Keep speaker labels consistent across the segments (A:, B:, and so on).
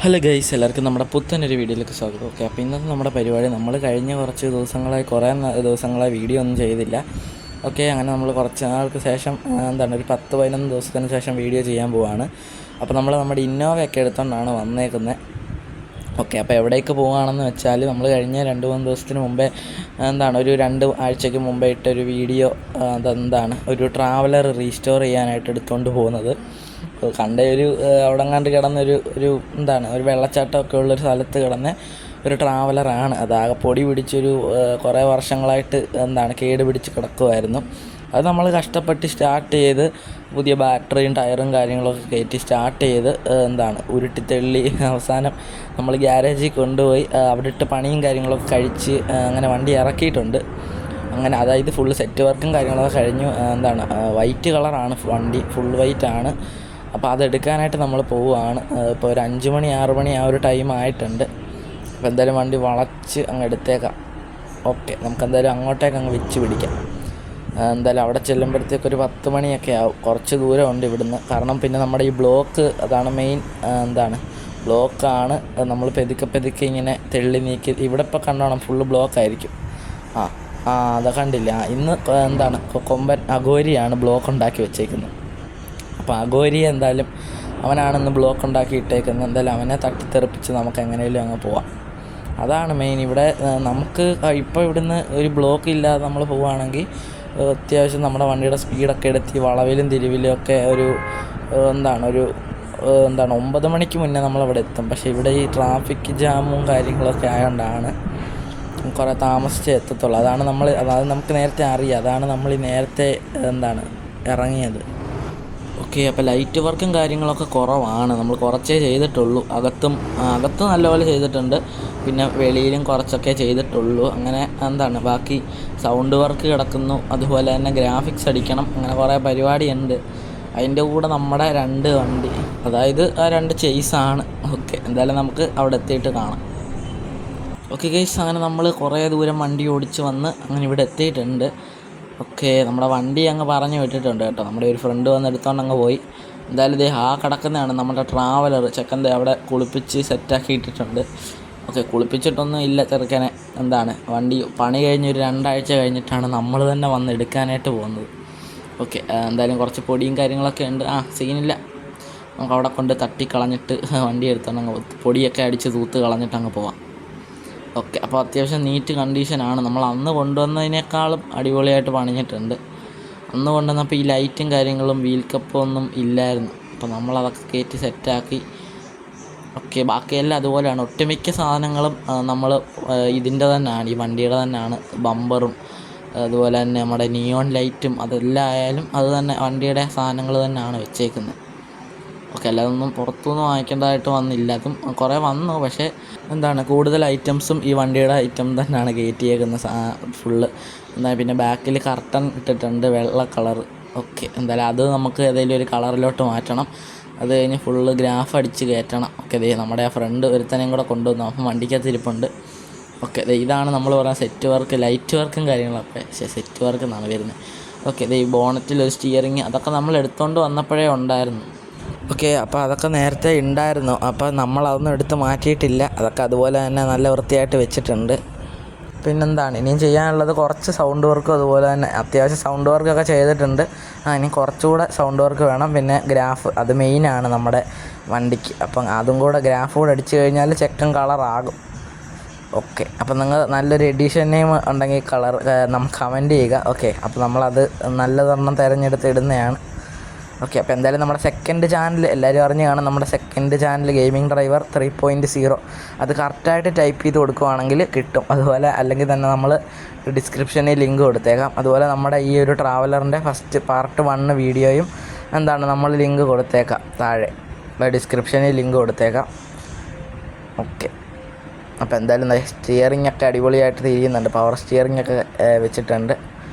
A: Hello guys, എല്ലാവർക്കും നമ്മുടെ പുത്തനൊരു വീഡിയോയിലേക്ക് സ്വാഗതം. ഓക്കെ, അപ്പോൾ ഇന്നത്തെ നമ്മുടെ പരിപാടി, നമ്മൾ കഴിഞ്ഞ കുറച്ച് ദിവസങ്ങളായി ദിവസങ്ങളായി വീഡിയോ ഒന്നും ചെയ്തില്ല. ഓക്കെ, അങ്ങനെ നമ്മൾ കുറച്ച് നാൾക്ക് ശേഷം ഒരു 10-11 ദിവസത്തിന് ശേഷം വീഡിയോ ചെയ്യാൻ പോവുകയാണ്. അപ്പോൾ നമ്മുടെ ഇന്നോവയൊക്കെ എടുത്തുകൊണ്ടാണ് വന്നേക്കുന്നത്. ഓക്കെ, അപ്പോൾ എവിടേക്ക് പോവുകയാണെന്ന് വെച്ചാൽ, നമ്മൾ കഴിഞ്ഞ 2-3 ദിവസത്തിന് മുമ്പേ ഒരു 2 ആഴ്ചയ്ക്ക് മുമ്പേ ഇട്ടൊരു വീഡിയോ, ഒരു ട്രാവലർ റീസ്റ്റോർ ചെയ്യാനായിട്ട് എടുത്തുകൊണ്ട് പോകുന്നത്. കണ്ട അവിടെ കണ്ട് കിടന്നൊരു ഒരു വെള്ളച്ചാട്ടമൊക്കെ ഉള്ളൊരു സ്ഥലത്ത് കിടന്ന ഒരു ട്രാവലറാണ്. അതാകെ പൊടി പിടിച്ചൊരു കുറേ വർഷങ്ങളായിട്ട് കേട് പിടിച്ച് കിടക്കുമായിരുന്നു. അത് നമ്മൾ കഷ്ടപ്പെട്ട് സ്റ്റാർട്ട് ചെയ്ത് പുതിയ ബാറ്ററിയും ടയറും കാര്യങ്ങളൊക്കെ കയറ്റി സ്റ്റാർട്ട് ചെയ്ത് ഉരുട്ടിത്തള്ളി അവസാനം നമ്മൾ ഗ്യാരേജിൽ കൊണ്ടുപോയി അവിടെ ഇട്ട് പണിയും കാര്യങ്ങളൊക്കെ കഴിച്ച് അങ്ങനെ വണ്ടി ഇറക്കിയിട്ടുണ്ട്. അങ്ങനെ അതായത് ഫുള്ള് സെറ്റ് വർക്കും കാര്യങ്ങളൊക്കെ കഴിഞ്ഞു. വൈറ്റ് കളറാണ് വണ്ടി, ഫുൾ വൈറ്റ് ആണ്. അപ്പോൾ അതെടുക്കാനായിട്ട് നമ്മൾ പോവുകയാണ്. ഇപ്പോൾ ഒരു 5 മണി 6 മണി ആ ഒരു ടൈം ആയിട്ടുണ്ട്. അപ്പോൾ എന്തായാലും വണ്ടി വളച്ച് അങ്ങ് എടുത്തേക്കാം. ഓക്കെ, നമുക്കെന്തായാലും അങ്ങോട്ടേക്ക് അങ്ങ് വെച്ച് പിടിക്കാം. എന്തായാലും അവിടെ ചെല്ലുമ്പോഴത്തേക്ക് ഒരു 10 മണിയൊക്കെ ആവും. കുറച്ച് ദൂരമുണ്ട് ഇവിടുന്ന്. കാരണം പിന്നെ നമ്മുടെ ഈ ബ്ലോക്ക്, അതാണ് മെയിൻ. ബ്ലോക്കാണ്. നമ്മൾ പെതുക്കെ ഇങ്ങനെ തെള്ളി നീക്കി. ഇവിടെ ഇപ്പോൾ കണ്ടോണം ഫുള്ള് ബ്ലോക്കായിരിക്കും. അത് കണ്ടില്ല. ഇന്ന് കൊമ്പൻ അഘോരിയാണ് ബ്ലോക്ക് ഉണ്ടാക്കി വെച്ചേക്കുന്നത്. അപ്പോൾ അഘോരി എന്തായാലും അവനാണെന്ന് ബ്ലോക്ക് ഉണ്ടാക്കി ഇട്ടേക്കുന്നത്. എന്തായാലും അവനെ തട്ടിത്തെറിപ്പിച്ച് നമുക്ക് എങ്ങനെയും അങ്ങ് പോവാം. അതാണ് മെയിൻ. ഇവിടെ നമുക്ക് ഇപ്പോൾ ഇവിടുന്ന് ഒരു ബ്ലോക്ക് ഇല്ലാതെ നമ്മൾ പോവുകയാണെങ്കിൽ അത്യാവശ്യം നമ്മുടെ വണ്ടിയുടെ സ്പീഡൊക്കെ എടുത്ത് വളവിലും തിരിവിലും ഒക്കെ ഒരു 9 മണിക്ക് മുന്നേ നമ്മളവിടെ എത്തും. പക്ഷേ ഇവിടെ ഈ ട്രാഫിക് ജാമും കാര്യങ്ങളൊക്കെ ആയതുകൊണ്ടാണ് കുറേ താമസിച്ചേ എത്തത്തുള്ളൂ. അതാണ് നമുക്ക് നേരത്തെ അറിയാം. അതാണ് നമ്മൾ ഈ നേരത്തെ ഇറങ്ങിയത്. ഓക്കെ, അപ്പോൾ ലൈറ്റ് വർക്കും കാര്യങ്ങളൊക്കെ കുറവാണ്. നമ്മൾ കുറച്ചേ ചെയ്തിട്ടുള്ളൂ. അകത്ത് നല്ലപോലെ ചെയ്തിട്ടുണ്ട്. പിന്നെ വെളിയിലും കുറച്ചൊക്കെ ചെയ്തിട്ടുള്ളൂ. അങ്ങനെ ബാക്കി സൗണ്ട് വർക്ക് കിടക്കുന്നു. അതുപോലെ തന്നെ ഗ്രാഫിക്സ് അടിക്കണം. അങ്ങനെ കുറേ പരിപാടിയുണ്ട്. അതിൻ്റെ കൂടെ നമ്മുടെ 2 വണ്ടി, അതായത് ആ 2 ചേസാണ്. ഓക്കെ, എന്തായാലും നമുക്ക് അവിടെ എത്തിയിട്ട് കാണാം. ഓക്കെ ഗൈസ്, അങ്ങനെ നമ്മൾ കുറേ ദൂരം വണ്ടി ഓടിച്ച് വന്ന് അങ്ങനെ ഇവിടെ എത്തിയിട്ടുണ്ട്. ഓക്കെ, നമ്മുടെ വണ്ടി അങ്ങ് പറഞ്ഞു വിട്ടിട്ടുണ്ട് കേട്ടോ. നമ്മുടെ ഒരു ഫ്രണ്ട് വന്ന് എടുത്തോണ്ട് അങ്ങ് പോയി. എന്തായാലും കിടക്കുന്നതാണ് നമ്മുടെ ട്രാവലർ. ചെക്കൻ്റെ അവിടെ കുളിപ്പിച്ച് സെറ്റാക്കി ഇട്ടിട്ടുണ്ട്. ഓക്കെ, കുളിപ്പിച്ചിട്ടൊന്നും ഇല്ല ചെറുക്കനെ. വണ്ടി പണി കഴിഞ്ഞ് ഒരു 2 ആഴ്ച കഴിഞ്ഞിട്ടാണ് നമ്മൾ തന്നെ വന്ന് എടുക്കാനായിട്ട് പോകുന്നത്. ഓക്കെ, എന്തായാലും കുറച്ച് പൊടിയും കാര്യങ്ങളൊക്കെ ഉണ്ട്. സീനില്ല. നമുക്ക് അവിടെ കൊണ്ട് തട്ടിക്കളഞ്ഞിട്ട് വണ്ടി എടുത്തോണ്ട് അങ്ങ് പൊടിയൊക്കെ അടിച്ച് തൂത്ത് കളഞ്ഞിട്ട് അങ്ങ് പോവാം. ഓക്കെ, അപ്പോൾ അത്യാവശ്യം നീറ്റ് കണ്ടീഷനാണ്. നമ്മൾ അന്ന് കൊണ്ടുവന്നതിനേക്കാളും അടിപൊളിയായിട്ട് പണിഞ്ഞിട്ടുണ്ട്. അന്ന് കൊണ്ടുവന്നപ്പോൾ ഈ ലൈറ്റും കാര്യങ്ങളും വീൽ കപ്പും ഒന്നും ഇല്ലായിരുന്നു. അപ്പോൾ നമ്മളതൊക്കെ കയറ്റി സെറ്റാക്കി. ഓക്കെ, ബാക്കിയെല്ലാം അതുപോലെയാണ്. ഒട്ടുമിക്ക സാധനങ്ങളും നമ്മൾ ഇതിൻ്റെ തന്നെയാണ്, ഈ വണ്ടിയുടെ തന്നെയാണ്. ബമ്പറും അതുപോലെ തന്നെ നമ്മുടെ നിയോൺ ലൈറ്റും അതെല്ലാം ആയാലും അത് തന്നെ വണ്ടിയുടെ സാധനങ്ങൾ തന്നെയാണ് വെച്ചേക്കുന്നത്. ഓക്കെ, അല്ലാതൊന്നും പുറത്തുനിന്ന് വാങ്ങിക്കേണ്ടതായിട്ട് വന്നില്ല. അതും കുറേ വന്നു. പക്ഷേ കൂടുതൽ ഐറ്റംസും ഈ വണ്ടിയുടെ ഐറ്റം തന്നെയാണ് കയറ്റിയേക്കുന്നത് ഫുള്ള്. പിന്നെ ബാക്കിൽ കർട്ടൻ ഇട്ടിട്ടുണ്ട്, വെള്ള കളർ. ഓക്കെ, എന്തായാലും അത് നമുക്ക് ഏതെങ്കിലും ഒരു കളറിലോട്ട് മാറ്റണം. അത് കഴിഞ്ഞ് ഫുള്ള് ഗ്രാഫ് അടിച്ച് കയറ്റണം. ഓക്കെ, നമ്മുടെ ആ ഫ്രണ്ട് ഒരുത്തനെയും കൂടെ കൊണ്ടുവന്നു. അപ്പം വണ്ടിക്കകത്ത് ഇരിപ്പുണ്ട്. ഓക്കെ, ഇതാണ് നമ്മൾ പറയുന്ന സെറ്റ് വർക്ക്, ലൈറ്റ് വർക്കും കാര്യങ്ങളൊക്കെ. സെറ്റ് വർക്ക് എന്നാണ് വരുന്നത്. ഓക്കെ, ഈ ബോണറ്റിൽ ഒരു സ്റ്റിയറിങ്, അതൊക്കെ നമ്മൾ എടുത്തുകൊണ്ട് വന്നപ്പോഴേ ഉണ്ടായിരുന്നു. ഓക്കെ, അപ്പോൾ അതൊക്കെ നേരത്തെ ഉണ്ടായിരുന്നു. അപ്പോൾ നമ്മളതൊന്നും എടുത്ത് മാറ്റിയിട്ടില്ല. അതൊക്കെ അതുപോലെ തന്നെ നല്ല വൃത്തിയായിട്ട് വെച്ചിട്ടുണ്ട്. ഇനിയും ചെയ്യാനുള്ളത് കുറച്ച് സൗണ്ട് വർക്കും അതുപോലെ തന്നെ അത്യാവശ്യം സൗണ്ട് വർക്കൊക്കെ ചെയ്തിട്ടുണ്ട്. ഇനി കുറച്ചുകൂടെ സൗണ്ട് വർക്ക് വേണം. പിന്നെ ഗ്രാഫ്, അത് മെയിനാണ് നമ്മുടെ വണ്ടിക്ക്. അപ്പം അതും കൂടെ ഗ്രാഫ് കൂടെ അടിച്ചു കഴിഞ്ഞാൽ ചെക്കൻ കളറാകും. ഓക്കെ, അപ്പോൾ നിങ്ങൾ നല്ലൊരു എഡിഷൻ നെയിം ഉണ്ടെങ്കിൽ നമുക്ക് കമൻറ്റ് ചെയ്യുക. ഓക്കെ, അപ്പോൾ നമ്മളത് നല്ലതൊരെണ്ണം തിരഞ്ഞെടുത്ത് ഇടുന്നതാണ്. ഓക്കെ, അപ്പോൾ എന്തായാലും നമ്മുടെ സെക്കൻഡ് ചാനൽ എല്ലാവരും അറിഞ്ഞ് കാണും. നമ്മുടെ സെക്കൻഡ് ചാനൽ ഗെയിമിംഗ് ഡ്രൈവർ 3.0, അത് കറക്റ്റായിട്ട് ടൈപ്പ് ചെയ്ത് കൊടുക്കുവാണെങ്കിൽ കിട്ടും. അതുപോലെ അല്ലെങ്കിൽ തന്നെ നമ്മൾ ഡിസ്ക്രിപ്ഷനിൽ ലിങ്ക് കൊടുത്തേക്കാം. അതുപോലെ നമ്മുടെ ഈ ഒരു ട്രാവലറിൻ്റെ ഫസ്റ്റ് പാർട്ട് 1 വീഡിയോയും നമ്മൾ ലിങ്ക് കൊടുത്തേക്കാം. താഴെ ഡിസ്ക്രിപ്ഷനിൽ ലിങ്ക് കൊടുത്തേക്കാം. ഓക്കെ, അപ്പോൾ എന്തായാലും സ്റ്റിയറിംഗ് ഒക്കെ അടിപൊളിയായിട്ട് തിരിയുന്നുണ്ട്. പവർ സ്റ്റിയറിംഗ് ഒക്കെ വെച്ചിട്ടുണ്ട്.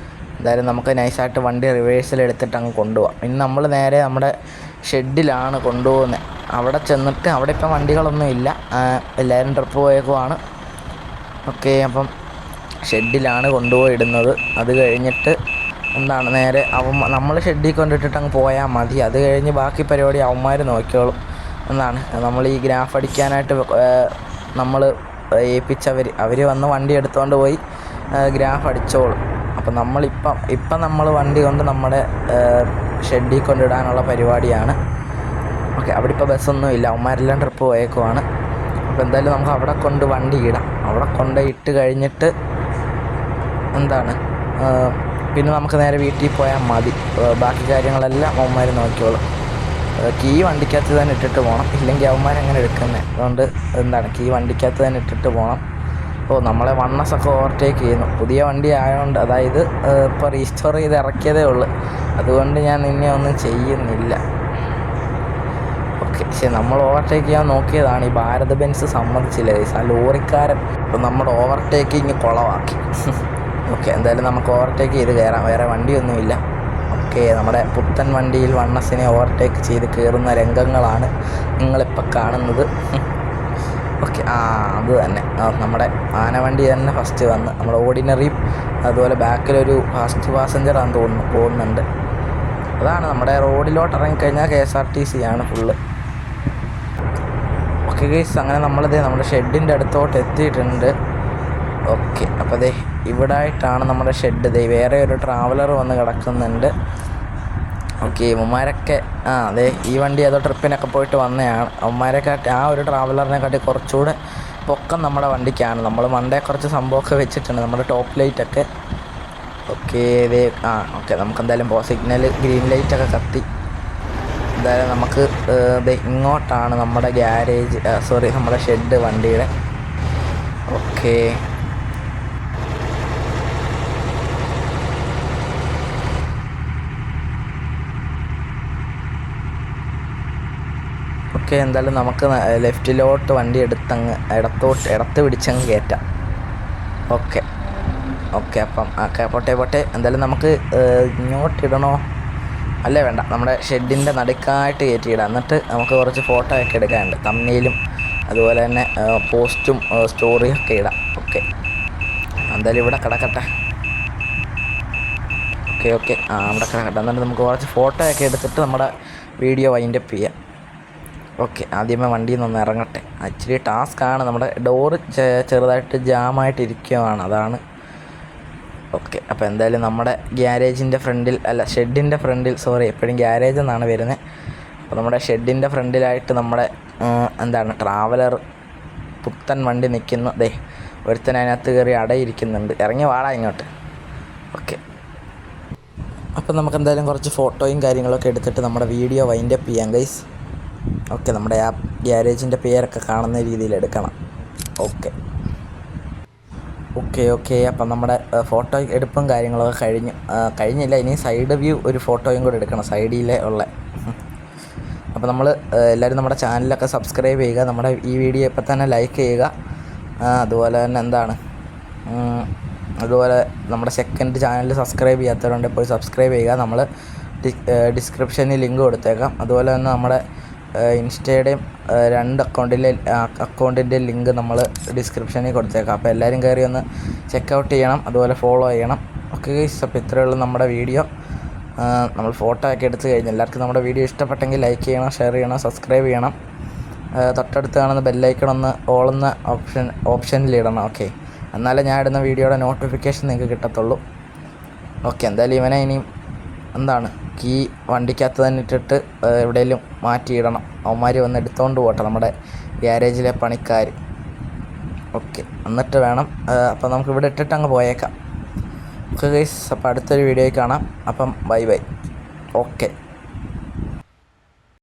A: എന്തായാലും നമുക്ക് നൈസായിട്ട് വണ്ടി റിവേഴ്സിൽ എടുത്തിട്ട് അങ്ങ് കൊണ്ടുപോകാം. ഇനി നമ്മൾ നേരെ നമ്മുടെ ഷെഡിലാണ് കൊണ്ടുപോകുന്നത്. അവിടെ ചെന്നിട്ട് അവിടെ ഇപ്പം വണ്ടികളൊന്നും ഇല്ല, എല്ലാവരും ട്രിപ്പ് പോയേക്കുവാണ്. ഓക്കെ, അപ്പം ഷെഡിലാണ് കൊണ്ടുപോയി ഇടുന്നത്. അത് കഴിഞ്ഞിട്ട് നേരെ നമ്മൾ ഷെഡിൽ കൊണ്ടിട്ടിട്ട് അങ്ങ് പോയാൽ മതി. അത് കഴിഞ്ഞ് ബാക്കി പരിപാടി അവന്മാർ നോക്കിയോളും. എന്താണ് നമ്മൾ ഈ ഗ്രാഫ് അടിക്കാനായിട്ട് നമ്മൾ അവർ വന്ന് വണ്ടി എടുത്തുകൊണ്ട് പോയി ഗ്രാഫ് അടിച്ചോളും. അപ്പം ഇപ്പം നമ്മൾ വണ്ടി കൊണ്ട് നമ്മുടെ ഷെഡിൽ കൊണ്ടിടാനുള്ള പരിപാടിയാണ്. ഓക്കെ, അവിടെ ഇപ്പോൾ ബസ്സൊന്നുമില്ല, അവന്മാരെല്ലാം ട്രിപ്പ് പോയേക്കുവാണ്. അപ്പോൾ എന്തായാലും നമുക്ക് അവിടെ കൊണ്ട് വണ്ടി ഇടാം. അവിടെ കൊണ്ട് ഇട്ട് കഴിഞ്ഞിട്ട് എന്താണ് പിന്നെ നമുക്ക് നേരെ വീട്ടിൽ പോയാൽ മതി. ബാക്കി കാര്യങ്ങളെല്ലാം അവന്മാർ നോക്കിയോളും. കീ വണ്ടിക്കകത്ത് തന്നെ ഇട്ടിട്ട് പോകണം, ഇല്ലെങ്കിൽ അവന്മാരെങ്ങനെ എടുക്കുന്നത്. അതുകൊണ്ട് എന്താണ് കീ വണ്ടിക്കകത്ത് തന്നെ ഇട്ടിട്ട് പോകണം. നമ്മളെ വണ്ണസൊക്കെ ഓവർടേക്ക് ചെയ്യുന്നു. പുതിയ വണ്ടി ആയതുകൊണ്ട്, അതായത് ഇപ്പോൾ റീസ്റ്റോർ ചെയ്ത് ഇറക്കിയതേ ഉള്ളൂ, അതുകൊണ്ട് ഞാൻ നിന്നെ ഒന്നും ചെയ്യുന്നില്ല. ഓക്കെ, പക്ഷേ നമ്മൾ ഓവർടേക്ക് ചെയ്യാൻ നോക്കിയതാണ്, ഈ ഭാരത് ബെൻസ് സമ്മതിച്ചില്ല. ആ ലോറിക്കാരൻ നമ്മുടെ ഓവർടേക്കിങ് കുളവാക്കി. ഓക്കെ, എന്തായാലും നമുക്ക് ഓവർടേക്ക് ചെയ്ത് കയറാം, വേറെ വണ്ടിയൊന്നുമില്ല. ഓക്കെ, നമ്മുടെ പുത്തൻ വണ്ടിയിൽ വണ്ണസിനെ ഓവർടേക്ക് ചെയ്ത് കയറുന്ന രംഗങ്ങളാണ് നിങ്ങളിപ്പോൾ കാണുന്നത്. ഓക്കെ, അത് തന്നെ നമ്മുടെ ആനവണ്ടി തന്നെ ഫസ്റ്റ് വന്ന്, നമ്മുടെ ഓർഡിനറിയും അതുപോലെ ബാക്കിലൊരു ഫസ്റ്റ് പാസഞ്ചറാണെന്ന് തോന്നുന്നു പോകുന്നുണ്ട്. അതാണ് നമ്മുടെ റോഡിലോട്ട് ഇറങ്ങിക്കഴിഞ്ഞാൽ KSRTC ആണ് ഫുള്ള്. ഓക്കെ ഗൈസ്, അങ്ങനെ നമ്മുടെ ഷെഡിൻ്റെ അടുത്തോട്ട് എത്തിയിട്ടുണ്ട്. ഓക്കെ, അപ്പോൾ ഇവിടെ ആയിട്ടാണ് നമ്മുടെ ഷെഡ്. വേറെ ഒരു ട്രാവലർ വന്ന് കിടക്കുന്നുണ്ട്. ഓക്കെ, അവന്മാരൊക്കെ ഈ വണ്ടി ഏതോ ട്രിപ്പിനൊക്കെ പോയിട്ട് വന്നതാണ്. അവന്മാരെക്കാട്ടി ആ ഒരു ട്രാവലറിനെക്കാട്ടി കുറച്ചുകൂടെ പൊക്കം നമ്മുടെ വണ്ടിക്കാണ്. നമ്മൾ മണ്ടേ കുറച്ച് സംഭവമൊക്കെ വെച്ചിട്ടുണ്ട്, നമ്മുടെ ടോപ്പ് ലൈറ്റൊക്കെ. ഓക്കെ, ഓക്കെ, നമുക്ക് എന്തായാലും സിഗ്നൽ ഗ്രീൻ ലൈറ്റൊക്കെ കത്തി. എന്തായാലും നമുക്ക് ഇങ്ങോട്ടാണ് നമ്മുടെ ഗ്യാരേജ്, നമ്മുടെ ഷെഡ് വണ്ടിയുടെ. ഓക്കെ, എന്തായാലും നമുക്ക് ലെഫ്റ്റിലോട്ട് വണ്ടി ഇടത്ത് പിടിച്ചങ്ങ് കയറ്റാം. ഓക്കെ, അപ്പം പോട്ടെ. എന്തായാലും നമുക്ക് ഇങ്ങോട്ടിടണോ? അല്ലേ, വേണ്ട, നമ്മുടെ ഷെഡിൻ്റെ നടുക്കായിട്ട് കയറ്റിയിടാം. എന്നിട്ട് നമുക്ക് കുറച്ച് ഫോട്ടോ ഒക്കെ എടുക്കാനുണ്ട്, തമ്മിലും അതുപോലെ തന്നെ പോസ്റ്റും സ്റ്റോറിയും ഒക്കെ ഇടാം. ഓക്കെ, എന്തായാലും ഇവിടെ കിടക്കട്ടെ. ഓക്കെ, ഇവിടെ കിടക്കട്ടെ. എന്നിട്ട് നമുക്ക് കുറച്ച് ഫോട്ടോ ഒക്കെ എടുത്തിട്ട് നമ്മുടെ വീഡിയോ വൈൻഡപ്പ് ചെയ്യാം. ഓക്കെ, ആദ്യമേ വണ്ടിയിൽ നിന്ന് ഇറങ്ങട്ടെ. ഇച്ചിരി ടാസ്ക്കാണ്, നമ്മുടെ ഡോറ് ചെറുതായിട്ട് ജാമായിട്ടിരിക്കുകയാണ്, അതാണ്. ഓക്കെ, അപ്പോൾ എന്തായാലും നമ്മുടെ ഗ്യാരേജിൻ്റെ ഫ്രണ്ടിൽ, ഷെഡിൻ്റെ ഫ്രണ്ടിൽ, എപ്പോഴും ഗ്യാരേജ് എന്നാണ് വരുന്നത്. അപ്പോൾ നമ്മുടെ ഷെഡിൻ്റെ ഫ്രണ്ടിലായിട്ട് നമ്മുടെ ട്രാവലർ പുത്തൻ വണ്ടി നിൽക്കുന്നു. ഒരുത്തൻ അതിനകത്ത് കയറി അടയിരിക്കുന്നുണ്ട്. ഇറങ്ങി വാടാ ഇങ്ങോട്ട്. ഓക്കെ, അപ്പം നമുക്ക് എന്തായാലും കുറച്ച് ഫോട്ടോയും കാര്യങ്ങളൊക്കെ എടുത്തിട്ട് നമ്മുടെ വീഡിയോ വൈൻഡപ്പ് ചെയ്യാം ഗൈസ്. ഓക്കെ, നമ്മുടെ ആ ഗ്യാരേജിൻ്റെ പേരൊക്കെ കാണുന്ന രീതിയിൽ എടുക്കണം. ഓക്കെ, അപ്പം നമ്മുടെ ഫോട്ടോ എടുപ്പും കാര്യങ്ങളൊക്കെ കഴിഞ്ഞില്ല. ഇനി സൈഡ് വ്യൂ ഒരു ഫോട്ടോയും കൂടെ എടുക്കണം, സൈഡിലെ ഉള്ള. അപ്പോൾ എല്ലാവരും നമ്മുടെ ചാനലൊക്കെ സബ്സ്ക്രൈബ് ചെയ്യുക, നമ്മുടെ ഈ വീഡിയോ ഇപ്പം തന്നെ ലൈക്ക് ചെയ്യുക. അതുപോലെ തന്നെ അതുപോലെ നമ്മുടെ സെക്കൻഡ് ചാനൽ സബ്സ്ക്രൈബ് ചെയ്യാത്തവരുണ്ട്, പോയി സബ്സ്ക്രൈബ് ചെയ്യുക. നമ്മൾ ഡിസ്ക്രിപ്ഷനിൽ ലിങ്ക് കൊടുത്തേക്കാം. അതുപോലെ തന്നെ നമ്മുടെ ഇൻസ്റ്റയുടെയും 2 അക്കൗണ്ടിൻ്റെ ലിങ്ക് നമ്മൾ ഡിസ്ക്രിപ്ഷനിൽ കൊടുത്തേക്കാം. അപ്പോൾ എല്ലാവരും കയറി ഒന്ന് ചെക്കൗട്ട് ചെയ്യണം, അതുപോലെ ഫോളോ ചെയ്യണം. ഓക്കെ ഗൈസ്, അപ്പോൾ ഇത്രയേ ഉള്ളൂ നമ്മുടെ വീഡിയോ. നമ്മൾ ഫോട്ടോ ഒക്കെ എടുത്തു കഴിഞ്ഞു. എല്ലാവർക്കും നമ്മുടെ വീഡിയോ ഇഷ്ടപ്പെട്ടെങ്കിൽ ലൈക്ക് ചെയ്യണം, ഷെയർ ചെയ്യണം, സബ്സ്ക്രൈബ് ചെയ്യണം. തൊട്ടടുത്ത് കാണുന്ന ബെല്ലൈക്കൺ ഒന്ന് ഓളുന്ന ഓപ്ഷനിലിടണം. ഓക്കെ, എന്നാലേ ഞാൻ ഇടുന്ന വീഡിയോയുടെ നോട്ടിഫിക്കേഷൻ നിങ്ങൾക്ക് കിട്ടത്തുള്ളൂ. ഓക്കെ, എന്തായാലും ഇവനെ ഇനിയും കീ വണ്ടിക്കകത്ത് തന്നെ ഇട്ടിട്ട് എവിടെയെങ്കിലും മാറ്റിയിടണം. അവന്മാർ വന്ന് എടുത്തുകൊണ്ട് പോട്ടെ, നമ്മുടെ ഗ്യാരേജിലെ പണിക്കാർ. ഓക്കെ, എന്നിട്ട് വേണം. അപ്പം നമുക്ക് ഇവിടെ ഇട്ടിട്ട് അങ്ങ് പോയേക്കാം. ഓക്കെ ഗൈസ്, അപ്പോൾ അടുത്തൊരു വീഡിയോയിൽ കാണാം. അപ്പം ബൈ. ഓക്കെ.